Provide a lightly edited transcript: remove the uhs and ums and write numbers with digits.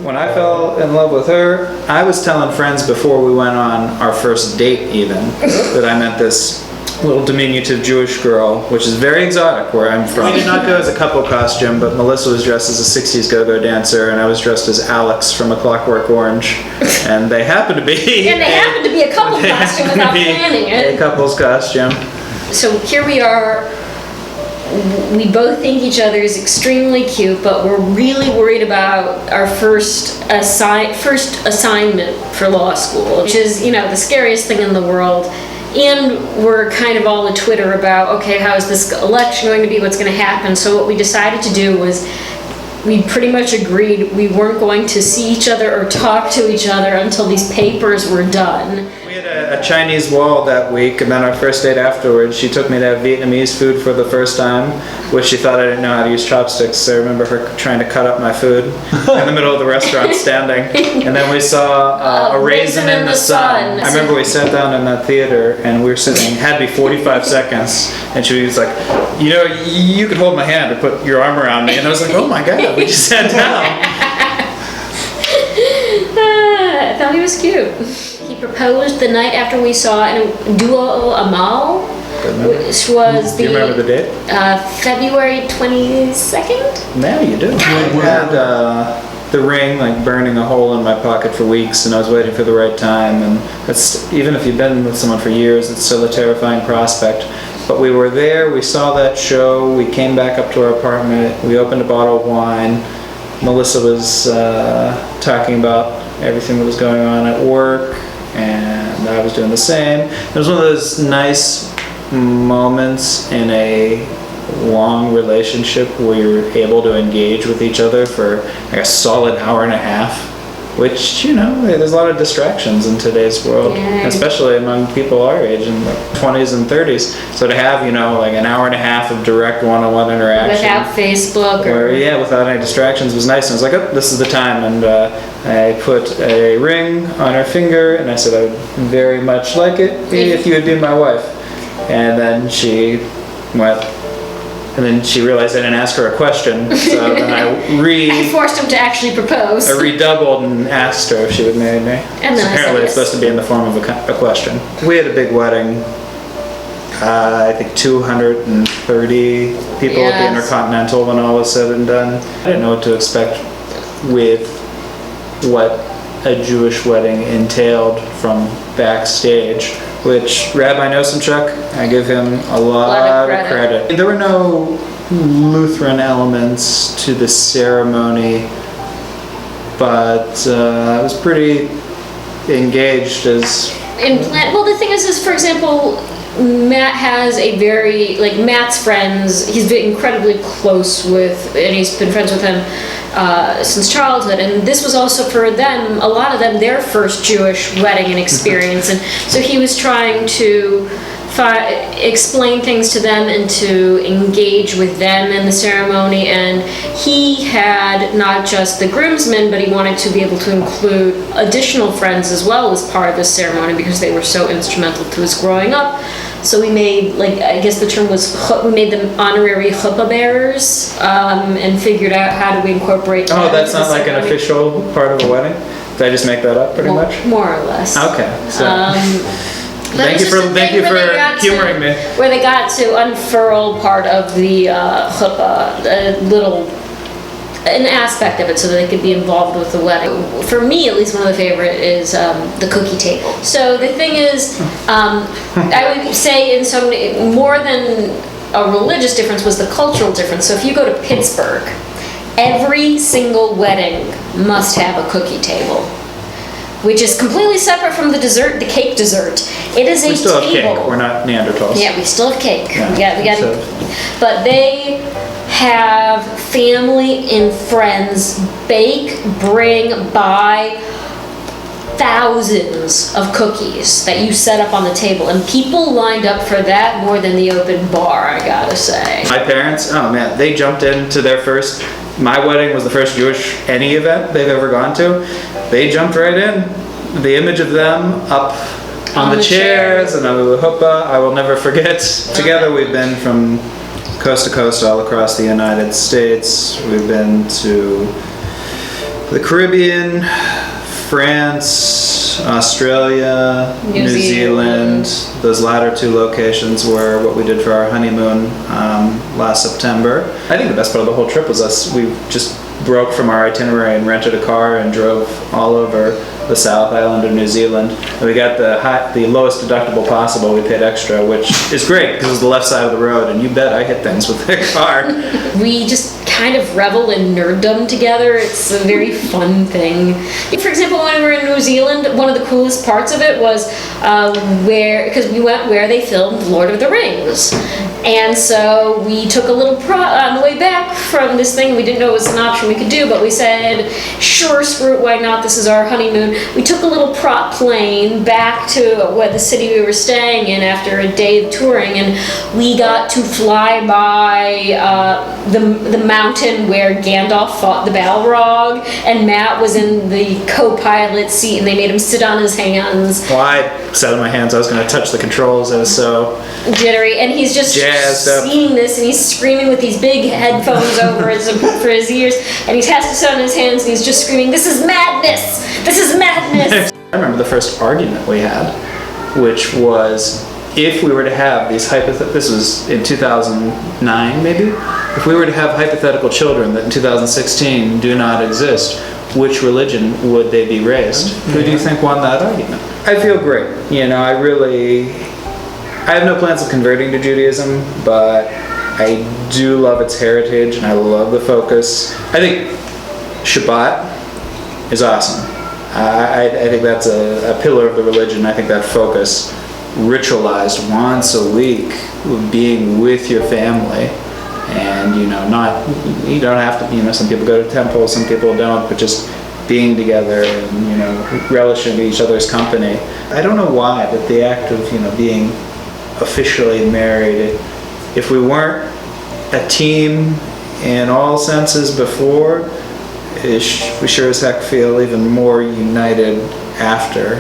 when I fell in love with her, I was telling friends before we went on our first date even that I met this little diminutive Jewish girl, which is very exotic where I'm from. We did not go as a couple costume, but Melissa was dressed as a 60s go-go dancer, and I was dressed as Alex from A Clockwork Orange. And they happened to be... and they happened to be a couple costume without planning it. A couple's costume. So here we are. We both think each other is extremely cute, but we're really worried about our first assignment for law school, which is, you know, the scariest thing in the world. And we're kind of all on Twitter about, okay, how is this election going to be? What's going to happen? So what we decided to do was we pretty much agreed we weren't going to see each other or talk to each other until these papers were done. We had a Chinese wall that week, and then our first date afterwards, she took me to have Vietnamese food for the first time, which she thought I didn't know how to use chopsticks, so I remember her trying to cut up my food in the middle of the restaurant standing. And then we saw A Raisin in the Sun. I remember we sat down in that theater, and we were sitting, had to be 45 seconds, and she was like, you know, you could hold my hand or put your arm around me. And I was like, oh my God, we just sat down. I thought he was cute. He proposed the night after we saw Duo Amal, which was Do you remember the date? February 22nd? No, you do. I had the ring like burning a hole in my pocket for weeks, and I was waiting for the right time. And that's, even if you've been with someone for years, it's still a terrifying prospect. But we were there, we saw that show, we came back up to our apartment, we opened a bottle of wine. Melissa was talking about everything that was going on at work, and I was doing the same. It was one of those nice moments in a long relationship where you're able to engage with each other for like a solid hour and a half, which, you know, there's a lot of distractions in today's world, especially among people our age in the 20s and 30s. So to have, you know, like an hour and a half of direct one-on-one interaction without Facebook without any distractions was nice. And I was like, oh, this is the time. And I put a ring on her finger, and I said I would very much like it if you would be my wife. And then she went, and then she realized I didn't ask her a question, so then I forced him to actually propose. I redoubled and asked her if she would marry me. And then so apparently it's supposed to be in the form of a question. We had a big wedding. I think 230 people at the Intercontinental when all was said and done. I didn't know what to expect with what a Jewish wedding entailed from backstage, which Rabbi Nosenchuk, I give him a lot of credit. There were no Lutheran elements to the ceremony, but I was pretty engaged as... Well, the thing is, for example, Matt has a very, like, Matt's friends, he's been incredibly close with, and he's been friends with him since childhood, and this was also for them, a lot of them, their first Jewish wedding and experience, and so he was trying to explain things to them and to engage with them in the ceremony, and he had not just the groomsmen, but he wanted to be able to include additional friends as well as part of the ceremony because they were so instrumental to his growing up. So we made, like, I guess the term was, we made them honorary chuppah bearers, and figured out how do we incorporate them. Oh, that's not like an official part of a wedding? Did I just make that up pretty much? More or less. Okay. So. Thank you for humoring me. Where they got to unfurl part of the chuppah, an aspect of it so that they could be involved with the wedding. For me, at least, one of the favorite is the cookie table. So the thing is, I would say in so many, more than a religious difference was the cultural difference. So if you go to Pittsburgh, every single wedding must have a cookie table, which is completely separate from the dessert, the cake dessert. It is a table. We still have cake. We're not Neanderthals. Yeah, we still have cake. Yeah, we got. But they have family and friends bake, bring, buy thousands of cookies that you set up on the table, and people lined up for that more than the open bar, I gotta say. My parents, oh man, they jumped into their first, my wedding was the first Jewish any event they've ever gone to. They jumped right in. The image of them up on the chairs and under the chuppah, I will never forget. Together we've been from coast to coast all across the United States. We've been to The Caribbean, France, Australia, New Zealand. Those latter two locations were what we did for our honeymoon last September. I think the best part of the whole trip was us. We just broke from our itinerary and rented a car and drove all over the South Island of New Zealand. And we got the lowest deductible possible. We paid extra, which is great because it was the left side of the road, and you bet I hit things with the car. We just kind of revel in nerddom together. It's a very fun thing. For example, when we were in New Zealand, one of the coolest parts of it was because we went where they filmed Lord of the Rings. And so we took a little on the way back from this thing. We didn't know it was an option we could do, but we said, sure, screw it, why not? This is our honeymoon. We took a little prop plane back to the city we were staying in after a day of touring, and we got to fly by the mountain where Gandalf fought the Balrog, and Matt was in the co-pilot seat, and they made him sit on his hands. Well, I sat on my hands. I was going to touch the controls. I was so jittery, and he's just seeing this, and he's screaming with these big headphones over for his ears, and he has to sit on his hands, and he's just screaming, "This is madness! This is madness!" I remember the first argument we had, which was if we were to have these this was in 2009 maybe, if we were to have hypothetical children that in 2016 do not exist, which religion would they be raised? Who do you think won that argument? I feel great. I have no plans of converting to Judaism, but I do love its heritage and I love the focus. I think Shabbat is awesome. I think that's a pillar of the religion. I think that focus, ritualized once a week, being with your family, and you don't have to. Some people go to temples, some people don't, but just being together and relishing each other's company. I don't know why, but the act of being officially married, if we weren't a team in all senses before, we sure as heck feel even more united after.